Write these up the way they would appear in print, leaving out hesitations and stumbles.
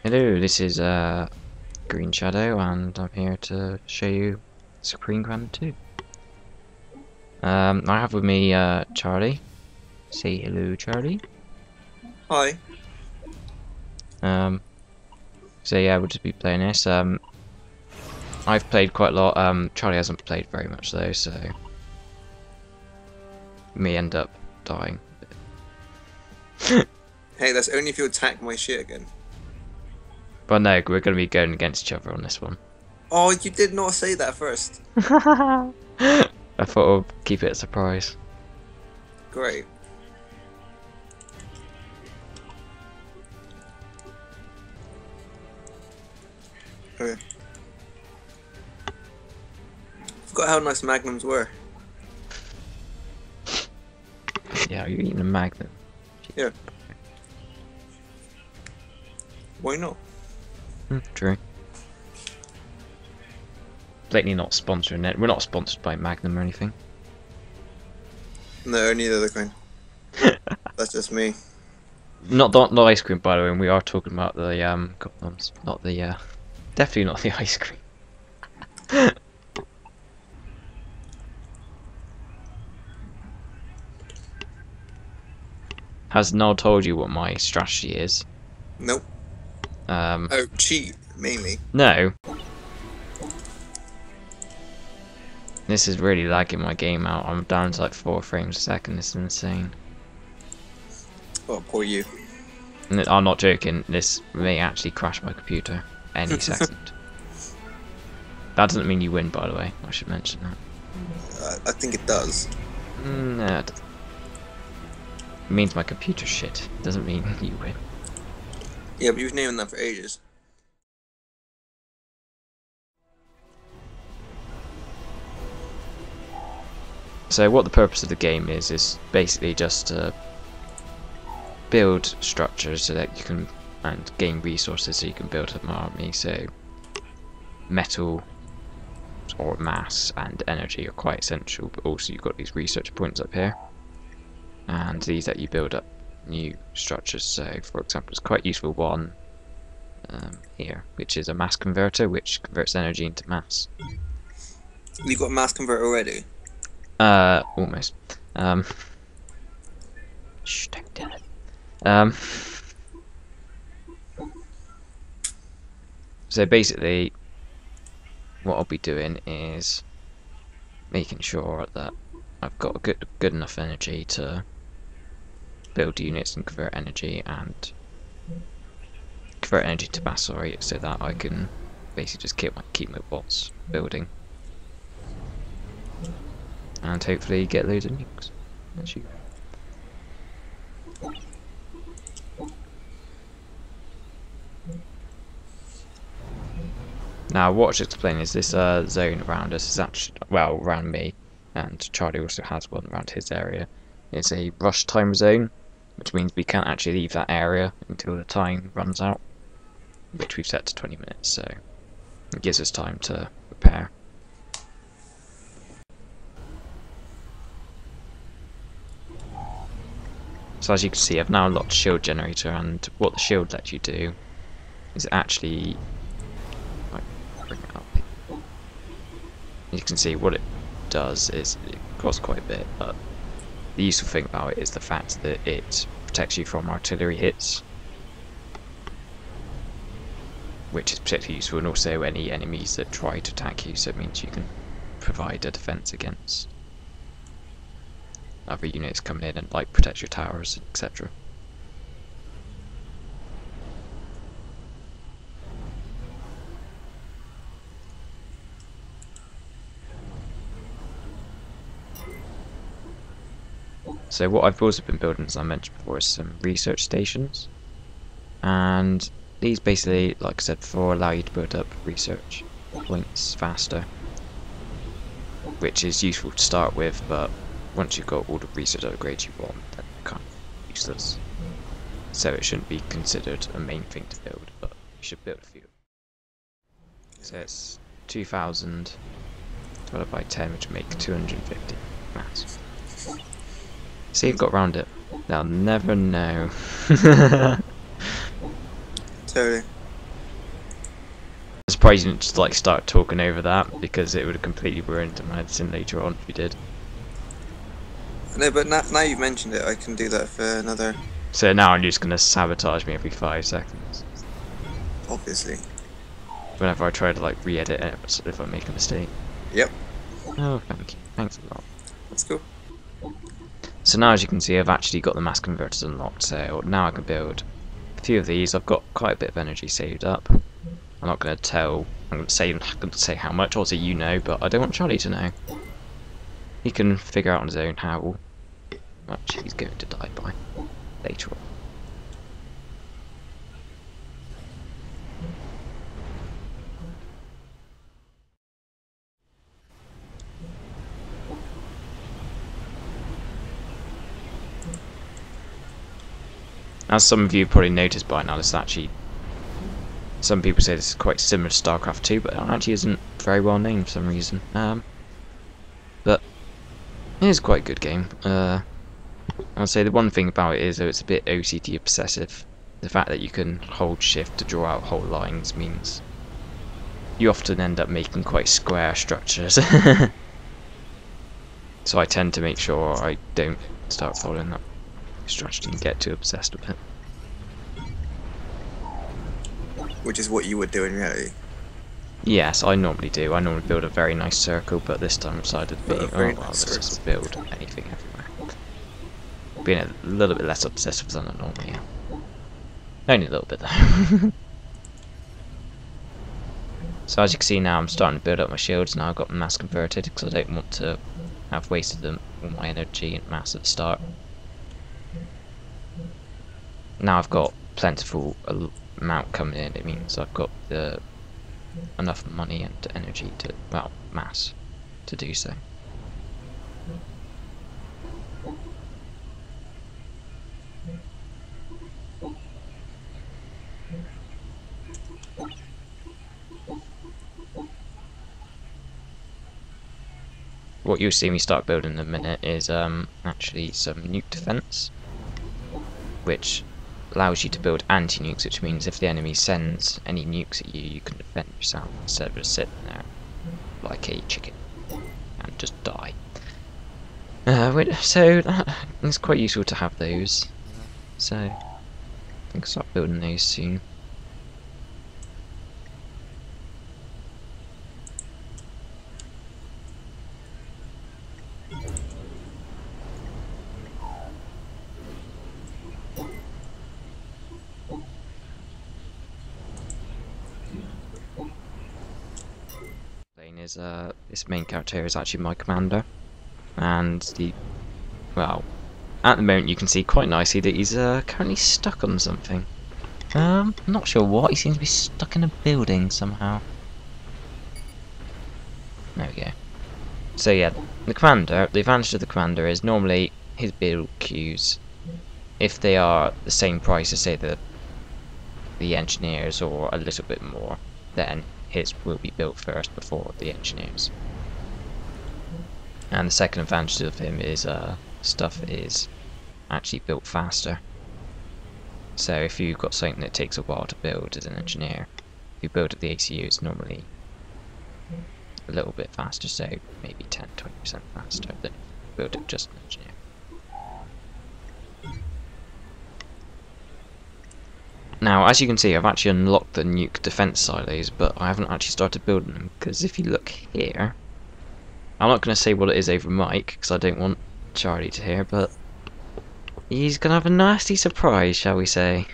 Hello, this is GreenShadow, and I'm here to show you GreenShadow 2. I have with me Charlie. Say hello, Charlie. Hi. Um, so yeah, we'll just be playing this. I've played quite a lot. Charlie hasn't played very much though, so me end up dying. Hey, that's only if you attack my shit again. But no, we're going to be going against each other on this one. Oh, you did not say that first. I thought I'd keep it a surprise. Great. Okay. Forgot how nice magnums were. Yeah, you're eating a magnet. Yeah. Why not? True. Blatantly not sponsoring it. We're not sponsored by Magnum or anything. No, only the other kind. That's just me. Not the ice cream, by the way. And we are talking about the goblins, not the definitely not the ice cream. Has Noel told you what my strategy is? Nope. Oh, cheat, mainly. No. This is really lagging my game out. I'm down to like 4 frames a second. This is insane. Oh, poor you. I'm not joking. This may actually crash my computer any second. That doesn't mean you win, by the way. I should mention that. I think it does. No, it doesn't. It means my computer's shit. Doesn't mean you win. Yeah, but you've named that for ages. So what the purpose of the game is basically just to build structures so that you can and gain resources so you can build up an army. So metal or mass and energy are quite essential, but also you've got these research points up here, and these that you build up new structures. So for example, it's quite useful one here, which is a mass converter, which converts energy into mass. You got a mass converter already? Almost. Shh, don't tell it. So basically, what I'll be doing is making sure that I've got a good enough energy to build units and convert energy to mass, sorry, so that I can basically just keep my bots building. And hopefully get loads of nukes. That's you. Now, what I should explain is this zone around us is actually, well, around me, and Charlie also has one around his area. It's a rush time zone, which means we can't actually leave that area until the time runs out, which we've set to 20 minutes, so it gives us time to prepare. So as you can see, I've now unlocked shield generator, and what the shield lets you do is actually, bring it up. You can see what it does is it costs quite a bit, but the useful thing about it is the fact that it protects you from artillery hits, which is particularly useful, and also any enemies that try to attack you, so it means you can provide a defense against other units coming in and like protect your towers, etc. So what I've also been building, as I mentioned before, is some research stations, and these basically, like I said before, allow you to build up research points faster, which is useful to start with, but once you've got all the research upgrades you want, then they're kind of useless. So it shouldn't be considered a main thing to build, but you should build a few. So it's 2,000 divided by 10, which would make 250 mass. See, I've got around it. They'll never know. Totally. surprised you didn't just like start talking over that, because it would have completely ruined my editing later on if you did. No, but now you've mentioned it, I can do that for another. So now you're just gonna sabotage me every 5 seconds. Obviously. Whenever I try to like re-edit it, if I make a mistake. Yep. Oh, thank you. Thanks a lot. That's cool. So now, as you can see, I've actually got the mass converters unlocked. So now I can build a few of these. I've got quite a bit of energy saved up. I'm not going to tell. I'm going to say how much. Also, you know, but I don't want Charlie to know. He can figure out on his own how much he's going to die by later on. As some of you probably noticed by now, this is actually, some people say this is quite similar to StarCraft 2, but it actually isn't very well named for some reason. But it is quite a good game. I'll say the one thing about it is that it's a bit OCD obsessive. The fact that you can hold shift to draw out whole lines means you often end up making quite square structures. So I tend to make sure I don't start following that strategy and get too obsessed with it. Which is what you would do in reality. Yes, I normally do. I normally build a very nice circle, but this time I decided to be, let's just build anything everywhere. Being a little bit less obsessive than I normally am. Only a little bit though. So as you can see now, I'm starting to build up my shields. Now I've got them mass converted because I don't want to have wasted them all my energy and mass at the start. Now I've got plentiful amount coming in. It means I've got enough money and energy to, well, mass to do so. What you'll see me start building in a minute is actually some nuke defense, which allows you to build anti-nukes, which means if the enemy sends any nukes at you, you can defend yourself instead of just sitting there like a chicken and just die. So it's quite useful to have those. So I think I'll start building those soon. Is this main character here is actually my commander, and well, at the moment you can see quite nicely that he's currently stuck on something. I'm not sure what. He seems to be stuck in a building somehow. There we go. So yeah, the commander. The advantage of the commander is normally his build queues, if they are the same price as say the engineers or a little bit more, then his will be built first before the engineers. And the second advantage of him is stuff is actually built faster. So if you've got something that takes a while to build as an engineer, if you build at the ACU, it's normally a little bit faster, so maybe 10-20% faster than build it just an engineer. Now, as you can see, I've actually unlocked the nuke defense silos, but I haven't actually started building them, because if you look here, I'm not going to say what it is over mic, because I don't want Charlie to hear, but he's going to have a nasty surprise, shall we say.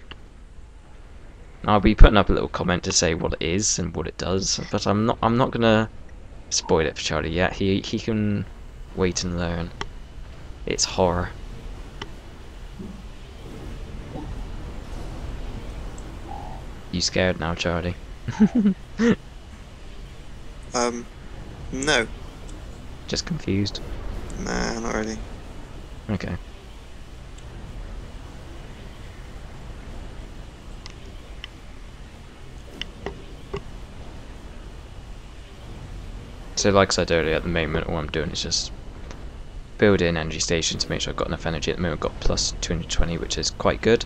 I'll be putting up a little comment to say what it is and what it does, but I'm not going to spoil it for Charlie yet. He can wait and learn. It's horror. You scared now, Charlie? No. Just confused? Nah, not really. Okay. So like I said earlier, at the moment all I'm doing is just building energy stations to make sure I've got enough energy. At the moment I've got plus 220, which is quite good.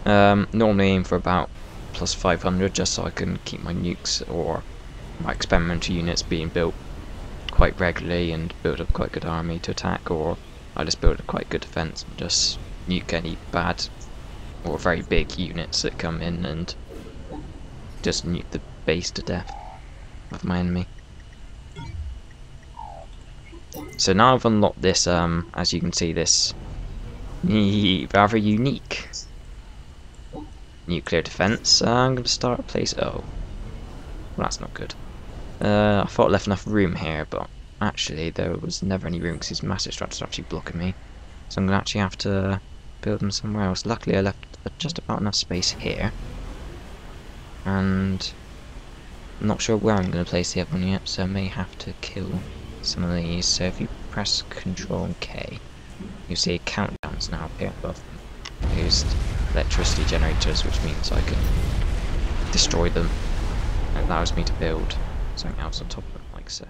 Normally aim for about plus 500 just so I can keep my nukes or my experimental units being built quite regularly and build up quite good army to attack, or I just build a quite good defense and just nuke any bad or very big units that come in and just nuke the base to death of my enemy. So now I've unlocked this, as you can see, this rather unique nuclear defense. I'm going to start a place. Oh, well, that's not good. I thought I left enough room here, but actually there was never any room because these massive structures are actually blocking me. So I'm going to actually have to build them somewhere else. Luckily I left just about enough space here. And I'm not sure where I'm going to place the other one yet, so I may have to kill some of these. So if you press Control K, you see countdowns now appear above them. Used electricity generators, which means I can destroy them. It allows me to build something else on top of them, like so.